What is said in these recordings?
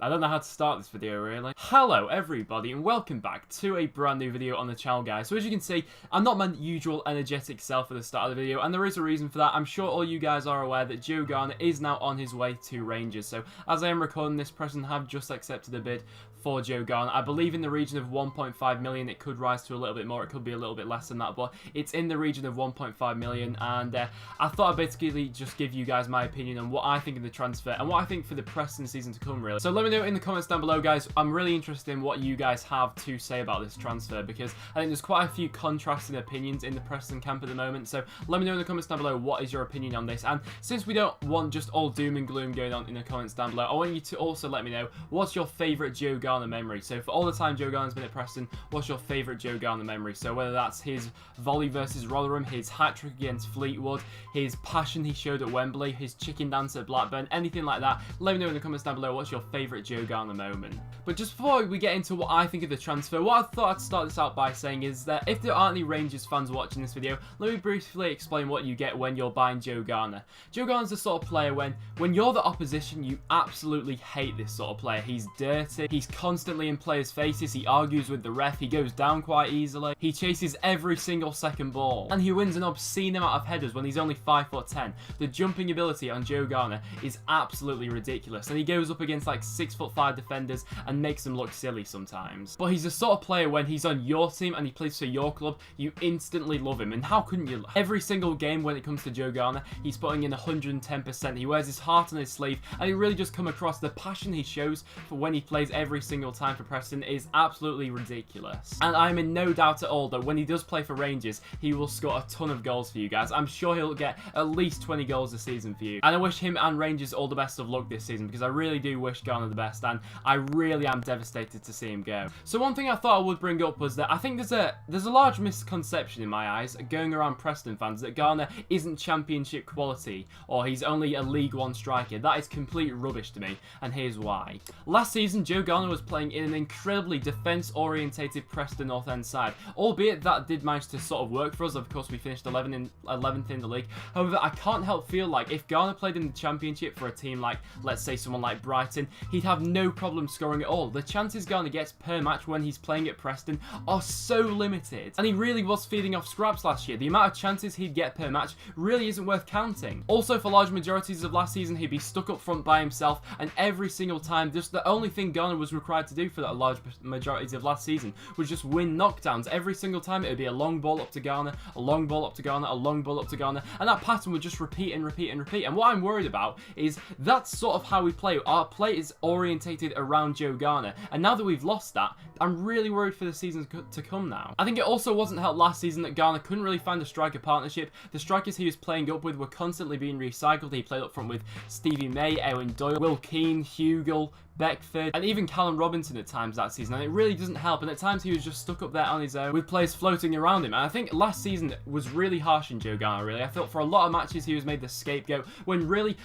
I don't know how to start this video really. Hello everybody and welcome back to a brand new video on the channel, guys. So as you can see, I'm not my usual energetic self at the start of the video, and there is a reason for that. I'm sure all you guys are aware that Joe Garner is now on his way to Rangers. So as I am recording this, Preston have just accepted a bid for Joe Garner. I believe in the region of 1.5 million. It could rise to a little bit more, it could be a little bit less than that, but it's in the region of 1.5 million. And I thought I'd basically just give you guys my opinion on what I think of the transfer and what I think for the Preston season to come, really. So let me know in the comments down below, guys. I'm really interested in what you guys have to say about this transfer, because I think there's quite a few contrasting opinions in the Preston camp at the moment. So let me know in the comments down below, what is your opinion on this? And since we don't want just all doom and gloom going on in the comments down below, I want you to also let me know what's your favourite Joe Garner memory. So for all the time Joe Garner's been at Preston, what's your favourite Joe Garner memory? So whether that's his volley versus Rotherham, his hat-trick against Fleetwood, his passion he showed at Wembley, his chicken dance at Blackburn, anything like that, let me know in the comments down below what's your favourite Joe Garner moment. But just before we get into what I think of the transfer, what I thought I'd start this out by saying is that if there aren't any Rangers fans watching this video, let me briefly explain what you get when you're buying Joe Garner. Joe Garner's the sort of player when you're the opposition, you absolutely hate this sort of player. He's dirty, he's constantly in players' faces, he argues with the ref, he goes down quite easily, he chases every single second ball, and he wins an obscene amount of headers when he's only 5'10". The jumping ability on Joe Garner is absolutely ridiculous, and he goes up against like 6'5" defenders and makes them look silly sometimes. But he's the sort of player when he's on your team and he plays for your club, you instantly love him. And how couldn't you? Every single game when it comes to Joe Garner, he's putting in 110%. He wears his heart on his sleeve, and he really just come across. The passion he shows for when he plays every single time for Preston is absolutely ridiculous. And I'm in no doubt at all that when he does play for Rangers, he will score a ton of goals for you guys. I'm sure he'll get at least 20 goals a season for you. And I wish him and Rangers all the best of luck this season, because I really do wish Garner the best, and I really am devastated to see him go. So one thing I thought I would bring up was that I think there's a large misconception in my eyes going around Preston fans that Garner isn't championship quality, or he's only a League One striker. That is complete rubbish to me, and here's why. Last season, Joe Garner was playing in an incredibly defence-orientated Preston North End side, albeit that did manage to sort of work for us. Of course, we finished 11th in the league. However, I can't help feel like if Garner played in the championship for a team like, let's say, someone like Brighton, he'd have no problem scoring at all. The chances Garner gets per match when he's playing at Preston are so limited, and he really was feeding off scraps last year. The amount of chances he'd get per match really isn't worth counting. Also, for large majorities of last season, he'd be stuck up front by himself, and every single time, just the only thing Garner was required to do for that large majorities of last season was just win knockdowns. Every single time it would be a long ball up to Garner, a long ball up to Garner, a long ball up to Garner, and that pattern would just repeat and repeat and repeat. And what I'm worried about is that's sort of how we play. Our play is orientated around Joe Garner, and now that we've lost that, I'm really worried for the season to come now. I think it also wasn't helped last season that Garner couldn't really find a striker partnership. The strikers he was playing up with were constantly being recycled. He played up front with Stevie May, Owen Doyle, Will Keane, Hugill, Beckford, and even Callum Robinson at times that season, and it really doesn't help. And at times he was just stuck up there on his own with players floating around him. And I think last season was really harsh in Joe Garner, really. I felt for a lot of matches he was made the scapegoat, when really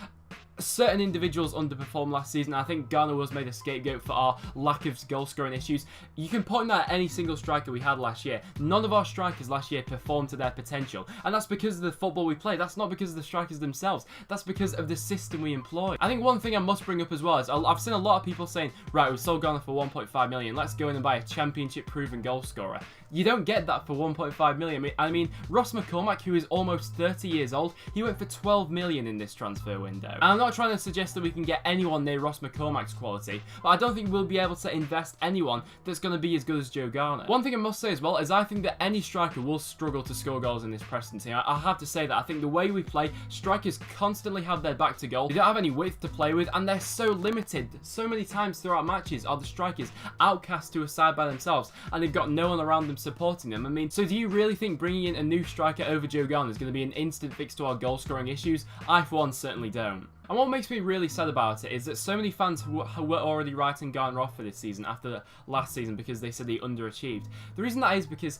certain individuals underperformed last season. I think Garner was made a scapegoat for our lack of goal scoring issues. You can point that at any single striker we had last year. None of our strikers last year performed to their potential, and that's because of the football we play. That's not because of the strikers themselves. That's because of the system we employ. I think one thing I must bring up as well is I've seen a lot of people saying, right, we sold Garner for 1.5 million. Let's go in and buy a championship proven goal scorer. You don't get that for 1.5 million. I mean, Ross McCormack, who is almost 30 years old, he went for 12 million in this transfer window. And I'm not trying to suggest that we can get anyone near Ross McCormack's quality, but I don't think we'll be able to invest anyone that's going to be as good as Joe Garner. One thing I must say as well is I think that any striker will struggle to score goals in this Preston team. I have to say that I think the way we play, strikers constantly have their back to goal. They don't have any width to play with, and they're so limited. So many times throughout matches are the strikers outcast to a side by themselves, and they've got no one around them supporting them. I mean, so do you really think bringing in a new striker over Joe Garner is going to be an instant fix to our goal scoring issues? I, for one, certainly don't. And what makes me really sad about it is that so many fans were already writing Garner off for this season after last season because they said he underachieved. The reason that is because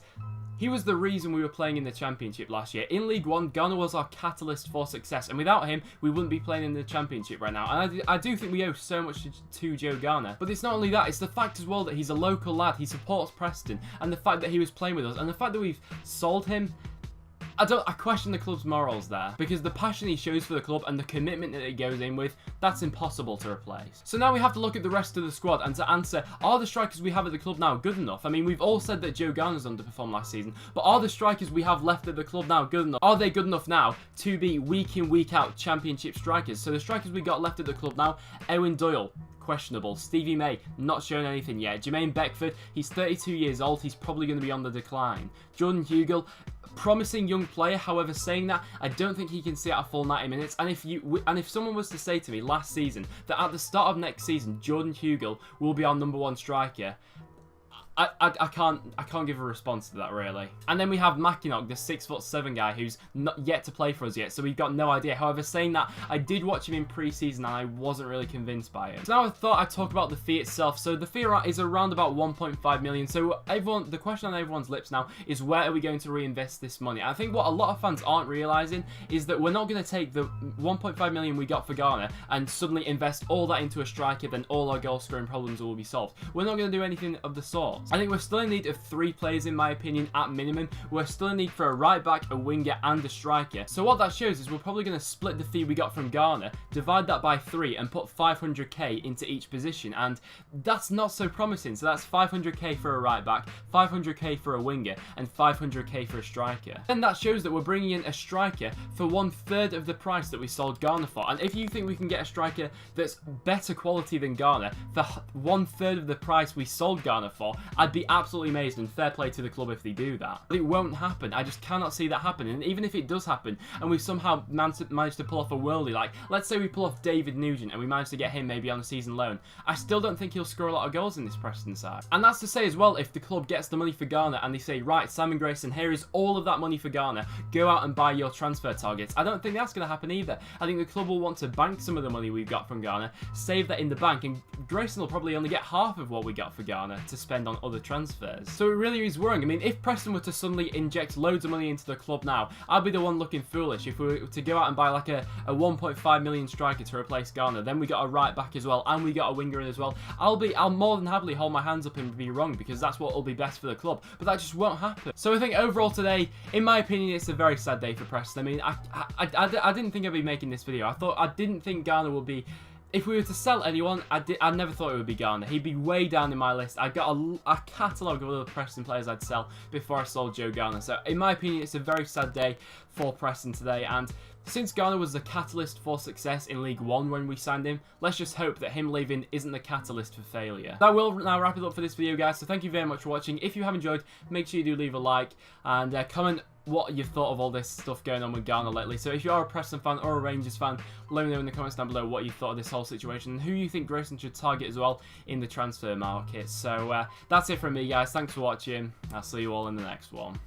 he was the reason we were playing in the Championship last year. In League One, Garner was our catalyst for success, and without him, we wouldn't be playing in the Championship right now. And I do think we owe so much to Joe Garner. But it's not only that, it's the fact as well that he's a local lad, he supports Preston, and the fact that he was playing with us, and the fact that we've sold him. I question the club's morals there, because the passion he shows for the club and the commitment that he goes in with, that's impossible to replace. So now we have to look at the rest of the squad and to answer, are the strikers we have at the club now good enough? I mean, we've all said that Joe Garner's underperformed last season, but are the strikers we have left at the club now good enough? Are they good enough now to be week in, week out championship strikers? So the strikers we got left at the club now: Owen Doyle, questionable. Stevie May, not showing anything yet. Jermaine Beckford, he's 32 years old, he's probably going to be on the decline. Jordan Hugel, promising young player, however, saying that, I don't think he can see out a full 90 minutes. And if someone was to say to me last season that at the start of next season Jordan Hugel will be our #1 striker, I can't give a response to that, really. And then we have Mackinock, the 6'7" guy who's not yet to play for us yet, so we've got no idea. However, saying that, I did watch him in pre-season and I wasn't really convinced by him. So now I thought I'd talk about the fee itself. So the fee is around about 1.5 million. So the question on everyone's lips now is, where are we going to reinvest this money? And I think what a lot of fans aren't realising is that we're not going to take the 1.5 million we got for Garner and suddenly invest all that into a striker, then all our goal scoring problems will be solved. We're not going to do anything of the sort. I think we're still in need of 3 players, in my opinion, at minimum. We're still in need for a right back, a winger, and a striker. So what that shows is we're probably going to split the fee we got from Garner, divide that by 3, and put 500k into each position. And that's not so promising. So that's 500k for a right back, 500k for a winger, and 500k for a striker. And that shows that we're bringing in a striker for 1/3 of the price that we sold Garner for. And if you think we can get a striker that's better quality than Garner for 1/3 of the price we sold Garner for, I'd be absolutely amazed, and fair play to the club if they do that. But it won't happen. I just cannot see that happening. And even if it does happen and we somehow manage to pull off a worldie, like let's say we pull off David Nugent and we manage to get him maybe on a season loan, I still don't think he'll score a lot of goals in this Preston side. And that's to say as well, if the club gets the money for Garner and they say, right, Simon Grayson, here is all of that money for Garner, go out and buy your transfer targets, I don't think that's going to happen either. I think the club will want to bank some of the money we've got from Garner, save that in the bank, and Grayson will probably only get half of what we got for Garner to spend on other transfers. So it really is worrying. I mean, if Preston were to suddenly inject loads of money into the club now, I'd be the one looking foolish. If we were to go out and buy like a 1.5 million striker to replace Garner, then we got a right back as well, and we got a winger in as well, I'll more than happily hold my hands up and be wrong, because that's what will be best for the club. But that just won't happen. So I think overall today, in my opinion, it's a very sad day for Preston. I mean, I didn't think I'd be making this video. I didn't think Garner would be. If we were to sell anyone, I never thought it would be Garner. He'd be way down in my list. I got a catalogue of other Preston players I'd sell before I sold Joe Garner. So in my opinion, it's a very sad day for Preston today. And since Garner was the catalyst for success in League One when we signed him, let's just hope that him leaving isn't the catalyst for failure. That will now wrap it up for this video, guys. So thank you very much for watching. If you have enjoyed, make sure you do leave a like and comment what you've thought of all this stuff going on with Garner lately. So if you are a Preston fan or a Rangers fan, let me know in the comments down below what you thought of this whole situation and who you think Grayson should target as well in the transfer market. So that's it from me, guys. Thanks for watching. I'll see you all in the next one.